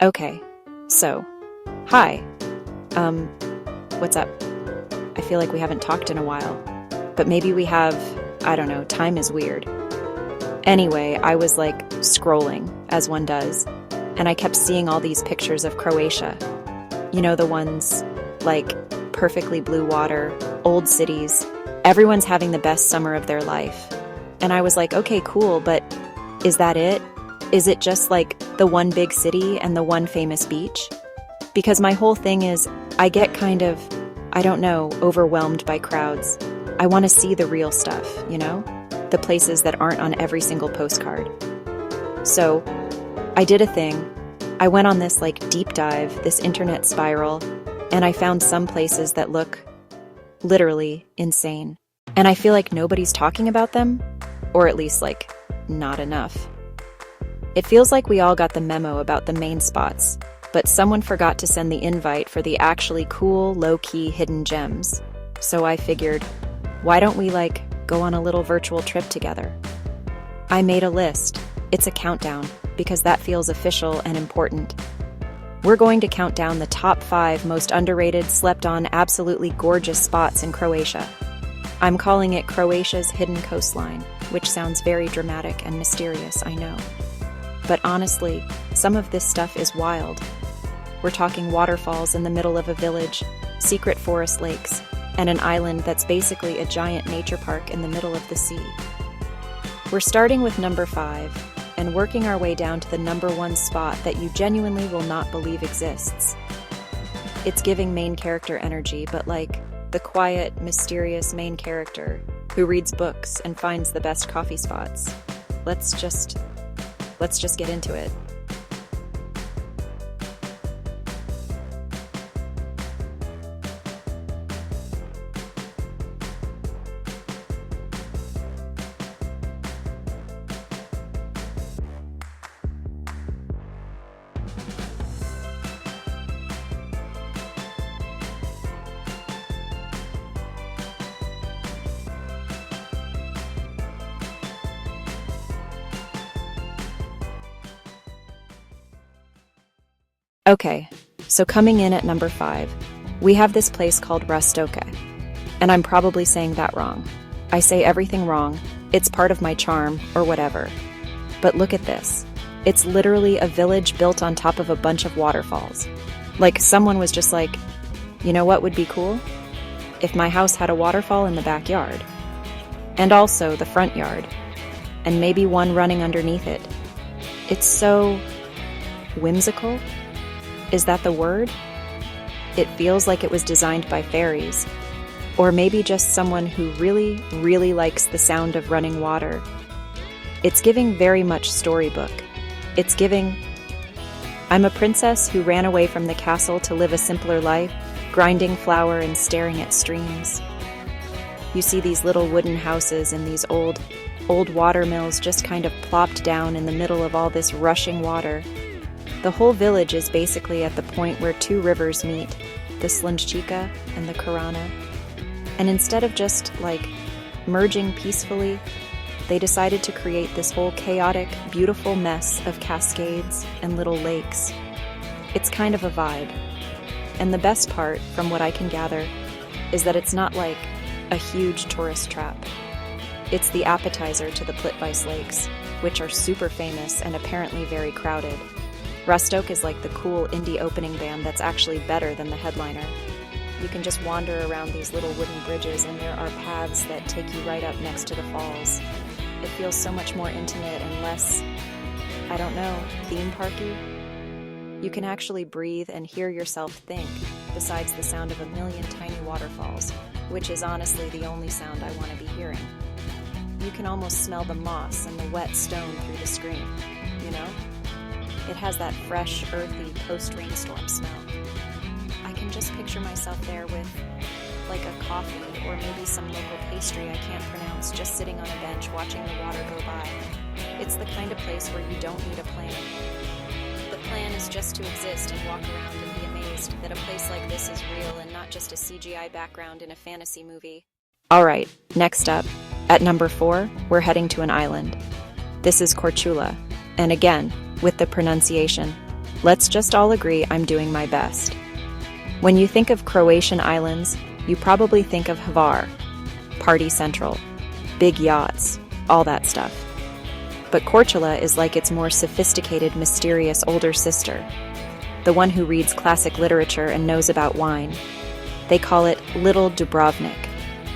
Okay, so, hi. What's up? I feel like we haven't talked in a while, but maybe we have, I don't know, time is weird. Anyway, I was like scrolling, as one does, and I kept seeing all these pictures of Croatia. You know, the ones like perfectly blue water, old cities, everyone's having the best summer of their life. And I was like, okay, cool, but is that it? Is it just like the one big city and the one famous beach? Because my whole thing is, I get kind of, I don't know, overwhelmed by crowds. I want to see the real stuff, you know? The places that aren't on every single postcard. So, I did a thing. I went on this like deep dive, this internet spiral, and I found some places that look literally insane. And I feel like nobody's talking about them, or at least like not enough. It feels like we all got the memo about the main spots, but someone forgot to send the invite for the actually cool, low-key hidden gems. So I figured, why don't we like go on a little virtual trip together? I made a list. It's a countdown, because that feels official and important. We're going to count down the top 5 most underrated, slept-on, absolutely gorgeous spots in Croatia. I'm calling it Croatia's Hidden Coastline, which sounds very dramatic and mysterious, I know. But honestly, some of this stuff is wild. We're talking waterfalls in the middle of a village, secret forest lakes, and an island that's basically a giant nature park in the middle of the sea. We're starting with number 5 and working our way down to the number 1 spot that you genuinely will not believe exists. It's giving main character energy, but like the quiet, mysterious main character who reads books and finds the best coffee spots. Let's just get into it. Okay, so coming in at number 5, we have this place called Rastoke. And I'm probably saying that wrong. I say everything wrong. It's part of my charm, or whatever. But look at this. It's literally a village built on top of a bunch of waterfalls. Like someone was just like, you know what would be cool? If my house had a waterfall in the backyard. And also the front yard. And maybe one running underneath it. It's so whimsical. Is that the word? It feels like it was designed by fairies. Or maybe just someone who really, really likes the sound of running water. It's giving very much storybook. It's giving, I'm a princess who ran away from the castle to live a simpler life, grinding flour and staring at streams. You see these little wooden houses and these old watermills just kind of plopped down in the middle of all this rushing water. The whole village is basically at the point where 2 rivers meet, the Slunjčica and the Korana. And instead of just, like, merging peacefully, they decided to create this whole chaotic, beautiful mess of cascades and little lakes. It's kind of a vibe. And the best part, from what I can gather, is that it's not like a huge tourist trap. It's the appetizer to the Plitvice Lakes, which are super famous and apparently very crowded. Rastoke is like the cool indie opening band that's actually better than the headliner. You can just wander around these little wooden bridges and there are paths that take you right up next to the falls. It feels so much more intimate and less, I don't know, theme parky. You can actually breathe and hear yourself think, besides the sound of a million tiny waterfalls, which is honestly the only sound I want to be hearing. You can almost smell the moss and the wet stone through the screen, you know? It has that fresh, earthy, post-rainstorm smell. I can just picture myself there with, like a coffee or maybe some local pastry I can't pronounce, just sitting on a bench watching the water go by. It's the kind of place where you don't need a plan. The plan is just to exist and walk around and be amazed that a place like this is real and not just a CGI background in a fantasy movie. Alright, next up, at number 4, we're heading to an island. This is Korčula, and again, with the pronunciation, Let's just all agree I'm doing my best. When you think of Croatian islands, you probably think of Hvar, Party Central, big yachts, all that stuff. But Korčula is like its more sophisticated, mysterious older sister, the one who reads classic literature and knows about wine. They call it Little Dubrovnik,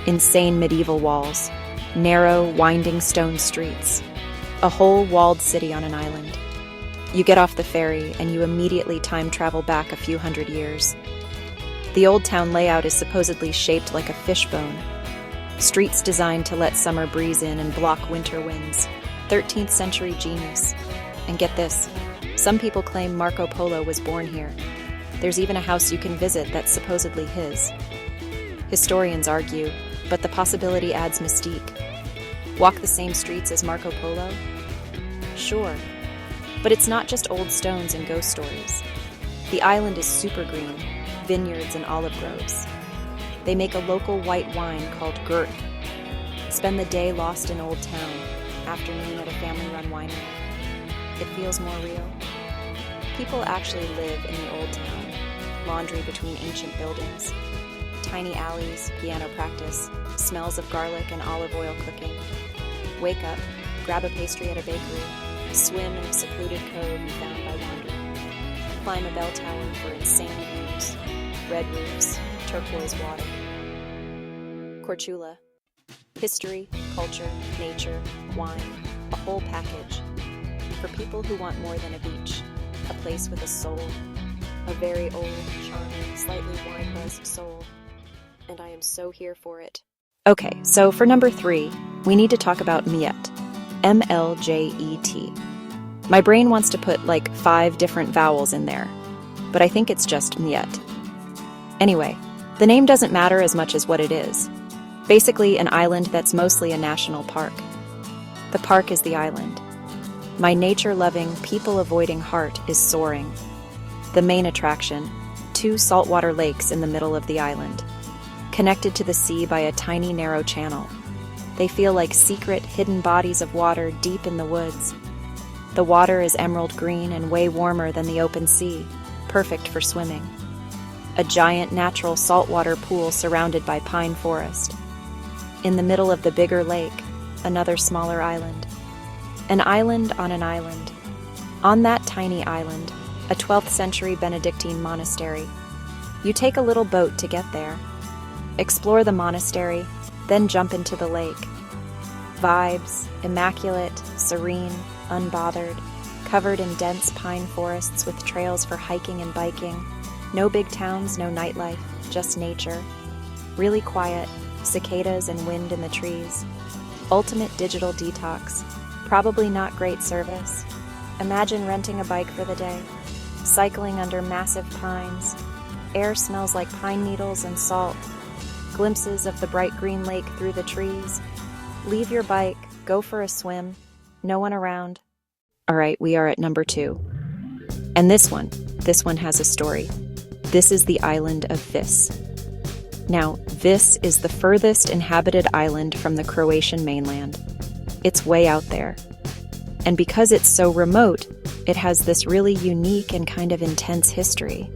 insane medieval walls, narrow, winding stone streets, a whole walled city on an island. You get off the ferry and you immediately time travel back a few hundred years. The old town layout is supposedly shaped like a fishbone. Streets designed to let summer breeze in and block winter winds. 13th century genius. And get this, some people claim Marco Polo was born here. There's even a house you can visit that's supposedly his. Historians argue, but the possibility adds mystique. Walk the same streets as Marco Polo? Sure. But it's not just old stones and ghost stories. The island is super green, vineyards and olive groves. They make a local white wine called Gert. Spend the day lost in Old Town, afternoon at a family-run winery. It feels more real. People actually live in the Old Town, laundry between ancient buildings, tiny alleys, piano practice, smells of garlic and olive oil cooking. Wake up, grab a pastry at a bakery, swim in a secluded cove you found by wandering, climb a bell tower for insane views, red roofs, turquoise water. Korčula. History, culture, nature, wine, a whole package. For people who want more than a beach, a place with a soul, a very old, charming, slightly wine-buzzed soul. And I am so here for it. Okay, so for number 3, we need to talk about Mljet. M-L-J-E-T. My brain wants to put like 5 different vowels in there, but I think it's just Mljet. Anyway, the name doesn't matter as much as what it is. Basically, an island that's mostly a national park. The park is the island. My nature-loving, people-avoiding heart is soaring. The main attraction, 2 saltwater lakes in the middle of the island, connected to the sea by a tiny, narrow channel. They feel like secret, hidden bodies of water deep in the woods. The water is emerald green and way warmer than the open sea, perfect for swimming. A giant natural saltwater pool surrounded by pine forest. In the middle of the bigger lake, another smaller island. An island on an island. On that tiny island, a 12th century Benedictine monastery. You take a little boat to get there. Explore the monastery, then jump into the lake. Vibes, immaculate, serene, unbothered, covered in dense pine forests with trails for hiking and biking. No big towns, no nightlife, just nature. Really quiet, cicadas and wind in the trees. Ultimate digital detox. Probably not great service. Imagine renting a bike for the day. Cycling under massive pines. Air smells like pine needles and salt. Glimpses of the bright green lake through the trees. Leave your bike, go for a swim. No one around. All right, we are at number 2. And this one has a story. This is the island of Vis. Now, Vis is the furthest inhabited island from the Croatian mainland. It's way out there. And because it's so remote, it has this really unique and kind of intense history.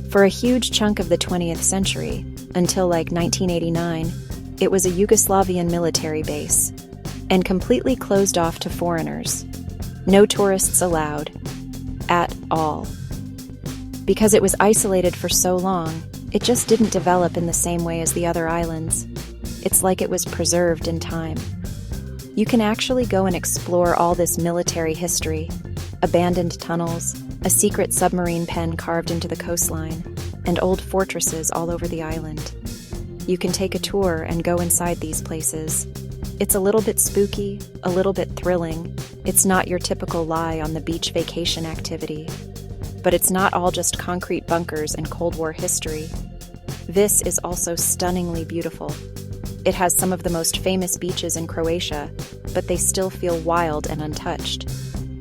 For a huge chunk of the 20th century, until like 1989, it was a Yugoslavian military base, and completely closed off to foreigners. No tourists allowed. At all. Because it was isolated for so long, it just didn't develop in the same way as the other islands. It's like it was preserved in time. You can actually go and explore all this military history, abandoned tunnels, a secret submarine pen carved into the coastline, and old fortresses all over the island. You can take a tour and go inside these places. It's a little bit spooky, a little bit thrilling. It's not your typical lie on the beach vacation activity. But it's not all just concrete bunkers and Cold War history. Vis is also stunningly beautiful. It has some of the most famous beaches in Croatia, but they still feel wild and untouched.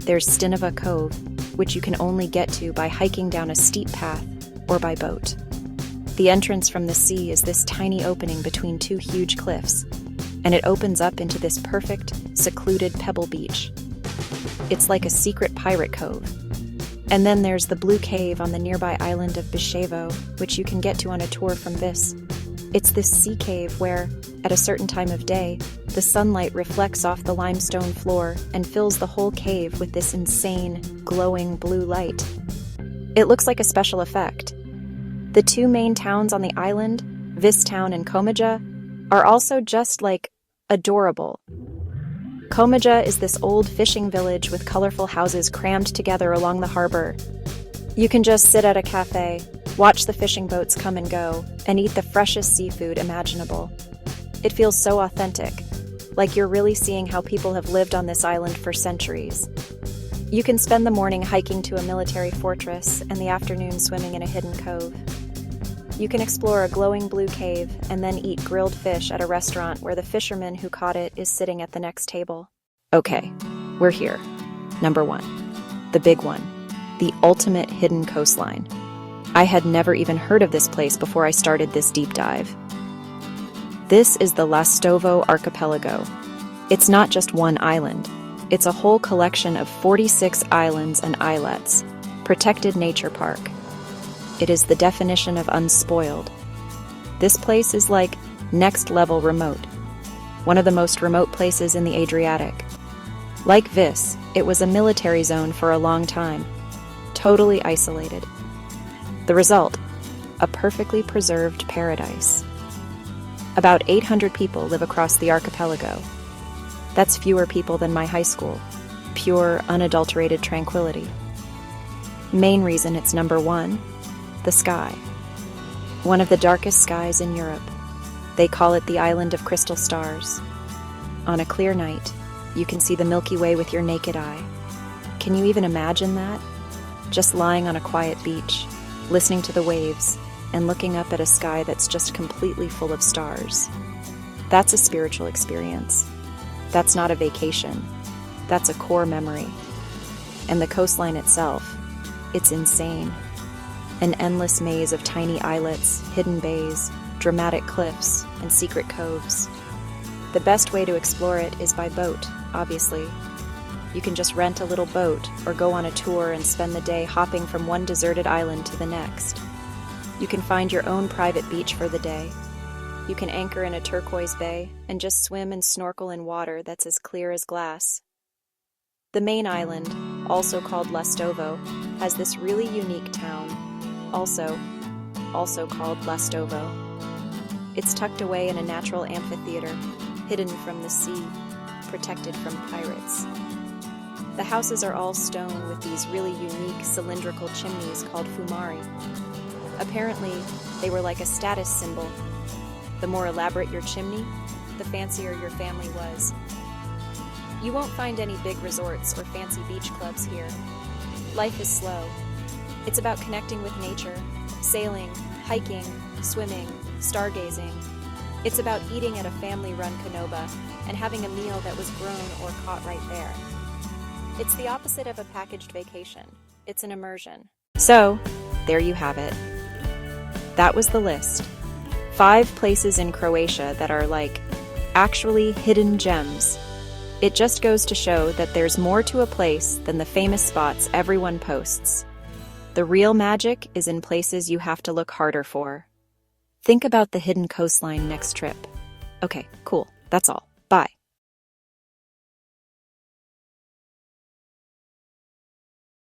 There's Stinova Cove, which you can only get to by hiking down a steep path or by boat. The entrance from the sea is this tiny opening between 2 huge cliffs, and it opens up into this perfect, secluded pebble beach. It's like a secret pirate cove. And then there's the Blue Cave on the nearby island of Bishevo, which you can get to on a tour from Vis. It's this sea cave where, at a certain time of day, the sunlight reflects off the limestone floor and fills the whole cave with this insane, glowing blue light. It looks like a special effect. The two main towns on the island, Vis Town and Komaja, are also just, adorable. Komaja is this old fishing village with colorful houses crammed together along the harbor. You can just sit at a cafe, watch the fishing boats come and go, and eat the freshest seafood imaginable. It feels so authentic, like you're really seeing how people have lived on this island for centuries. You can spend the morning hiking to a military fortress and the afternoon swimming in a hidden cove. You can explore a glowing blue cave and then eat grilled fish at a restaurant where the fisherman who caught it is sitting at the next table. Okay, we're here. Number 1. The big one. The ultimate hidden coastline. I had never even heard of this place before I started this deep dive. This is the Lastovo Archipelago. It's not just one island. It's a whole collection of 46 islands and islets, protected nature park. It is the definition of unspoiled. This place is like next-level remote, one of the most remote places in the Adriatic. Like Vis, it was a military zone for a long time, totally isolated. The result, a perfectly preserved paradise. About 800 people live across the archipelago. That's fewer people than my high school. Pure, unadulterated tranquility. Main reason it's number 1, the sky. One of the darkest skies in Europe. They call it the Island of Crystal Stars. On a clear night, you can see the Milky Way with your naked eye. Can you even imagine that? Just lying on a quiet beach, listening to the waves, and looking up at a sky that's just completely full of stars. That's a spiritual experience. That's not a vacation. That's a core memory. And the coastline itself, it's insane. An endless maze of tiny islets, hidden bays, dramatic cliffs, and secret coves. The best way to explore it is by boat, obviously. You can just rent a little boat or go on a tour and spend the day hopping from one deserted island to the next. You can find your own private beach for the day. You can anchor in a turquoise bay and just swim and snorkel in water that's as clear as glass. The main island, also called Lastovo, has this really unique town, also called Lastovo. It's tucked away in a natural amphitheater, hidden from the sea, protected from pirates. The houses are all stone with these really unique cylindrical chimneys called fumari. Apparently, they were like a status symbol. The more elaborate your chimney, the fancier your family was. You won't find any big resorts or fancy beach clubs here. Life is slow. It's about connecting with nature, sailing, hiking, swimming, stargazing. It's about eating at a family-run canoba and having a meal that was grown or caught right there. It's the opposite of a packaged vacation. It's an immersion. So, there you have it. That was the list. 5 places in Croatia that are actually hidden gems. It just goes to show that there's more to a place than the famous spots everyone posts. The real magic is in places you have to look harder for. Think about the hidden coastline next trip. Okay, cool. That's all. Bye.